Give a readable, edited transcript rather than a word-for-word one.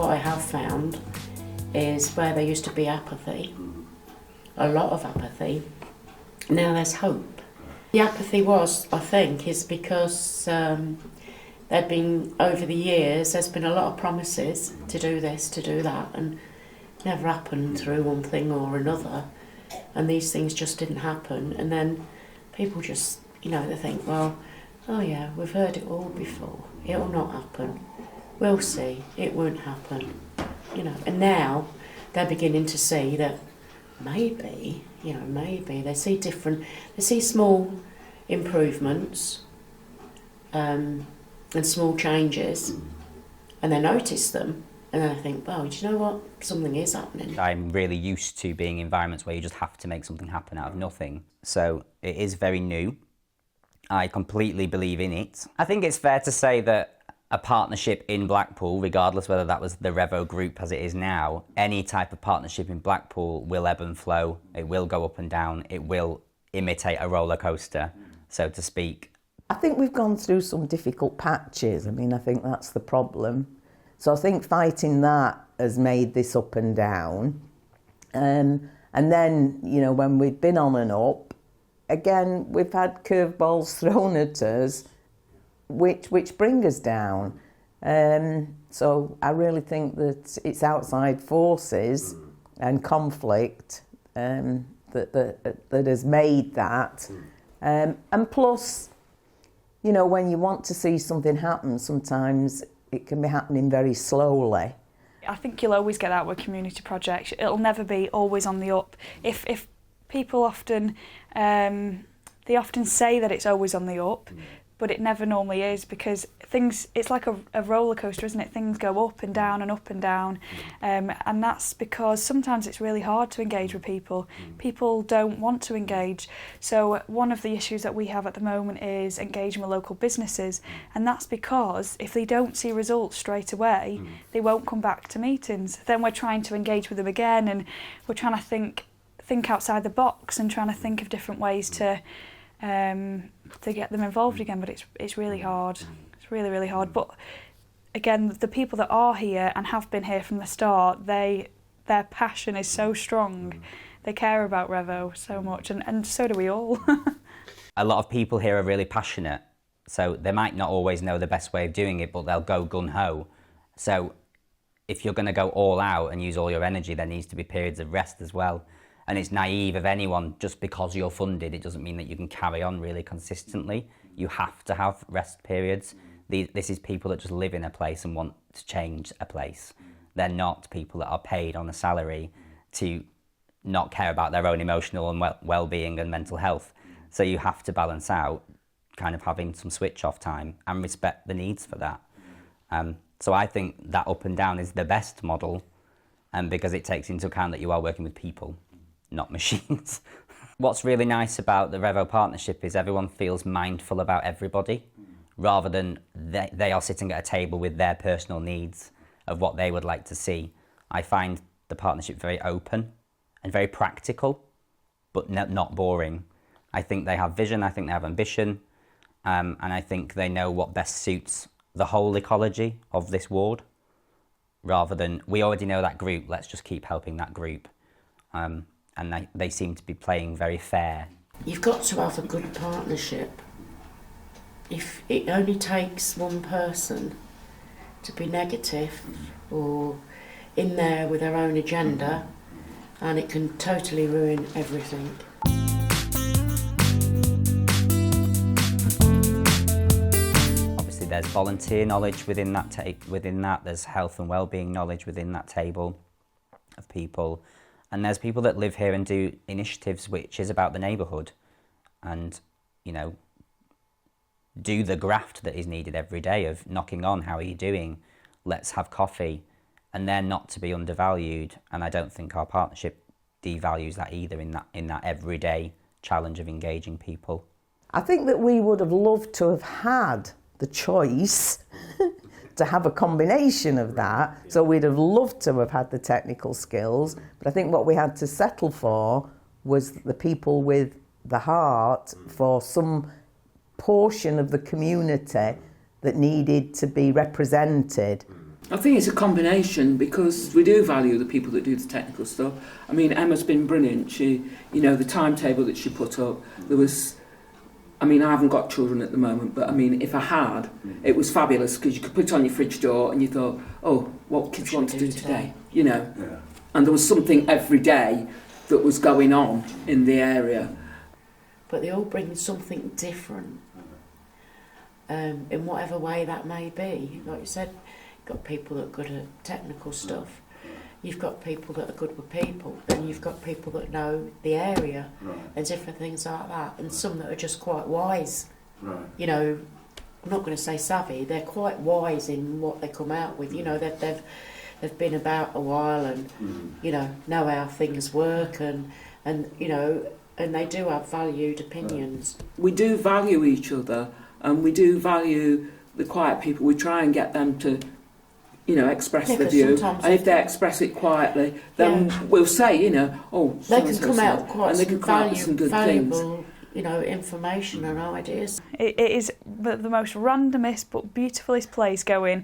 what I have found is where there used to be apathy, a lot of apathy, now there's hope. The apathy I think, is because there'd been, over the years, there's been a lot of promises to do this, to do that, and never happened through one thing or another, and these things just didn't happen. And then people just, they think, well, oh yeah, we've heard it all before, it'll not happen, we'll see, it won't happen, and now they're beginning to see that maybe they see small improvements and small changes, and they notice them, and then I think, well, do you know what? Something is happening. I'm really used to being in environments where you just have to make something happen out of nothing. So it is very new. I completely believe in it. I think it's fair to say that a partnership in Blackpool, regardless whether that was the Revo group as it is now, any type of partnership in Blackpool will ebb and flow. It will go up and down. It will imitate a roller coaster, so to speak. I think we've gone through some difficult patches. I think that's the problem. So I think fighting that has made this up and down. And then, when we've been on and up, again, we've had curveballs thrown at us, which bring us down. So I really think that it's outside forces and conflict that has made that. And plus, when you want to see something happen, sometimes it can be happening very slowly. I think you'll always get that with community projects. It'll never be always on the up. If people often, they often say that it's always on the up, but it never normally is, because it's like a roller coaster, isn't it? Things go up and down and up and down, and that's because sometimes it's really hard to engage with people. People don't want to engage. So one of the issues that we have at the moment is engaging with local businesses, and that's because if they don't see results straight away, they won't come back to meetings. Then we're trying to engage with them again, and we're trying to think outside the box and trying to think of different ways to get them involved again, but it's really hard. It's really, really hard. But again, the people that are here and have been here from the start, their passion is so strong. They care about Revo so much, and so do we all. A lot of people here are really passionate, so they might not always know the best way of doing it, but they'll go gung-ho. So if you're going to go all out and use all your energy, there needs to be periods of rest as well. And it's naive of anyone, just because you're funded, it doesn't mean that you can carry on really consistently. You have to have rest periods. This is people that just live in a place and want to change a place. They're not people that are paid on a salary to not care about their own emotional and well-being and mental health. So you have to balance out kind of having some switch-off time and respect the needs for that. So I think that up and down is the best model, because it takes into account that you are working with people, not machines. What's really nice about the Revo partnership is everyone feels mindful about everybody, rather than they are sitting at a table with their personal needs of what they would like to see. I find the partnership very open and very practical, but not boring. I think they have vision, I think they have ambition, and I think they know what best suits the whole ecology of this ward, rather than, we already know that group, let's just keep helping that group. And they seem to be playing very fair. You've got to have a good partnership. If it only takes one person to be negative or in there with their own agenda, and it can totally ruin everything. Obviously there's volunteer knowledge within that, there's health and well-being knowledge within that table of people. And there's people that live here and do initiatives which is about the neighbourhood and, do the graft that is needed every day of knocking on, how are you doing, let's have coffee, and they're not to be undervalued. And I don't think our partnership devalues that either in that everyday challenge of engaging people. I think that we would have loved to have had the choice to have a combination of that. So we'd have loved to have had the technical skills, but I think what we had to settle for was the people with the heart for some portion of the community that needed to be represented. I think it's a combination, because we do value the people that do the technical stuff. I mean, Emma's been brilliant. She, you know, the timetable that she put up, there was, I mean, I haven't got children at the moment, but I mean, if I had, it was fabulous, because you could put it on your fridge door and you thought, oh, what kids want to do today, you know. Yeah. And there was something every day that was going on in the area. But they all bring something different, in whatever way that may be. Like you said, you've got people that are good at technical stuff, you've got people that are good with people, and you've got people that know the area and different things like that, and some that are just quite wise. You know, I'm not going to say savvy, they're quite wise in what they come out with. You know, they've been about a while and, you know how things work, and you know, and they do have valued opinions. We do value each other, and we do value the quiet people. We try and get them to, you know, express the view. And if they express it quietly, then we'll say, you know, oh, they can come out quite and they can come out with some good valuable things. You know, information and ideas. It is the most randomest but beautifulest place going.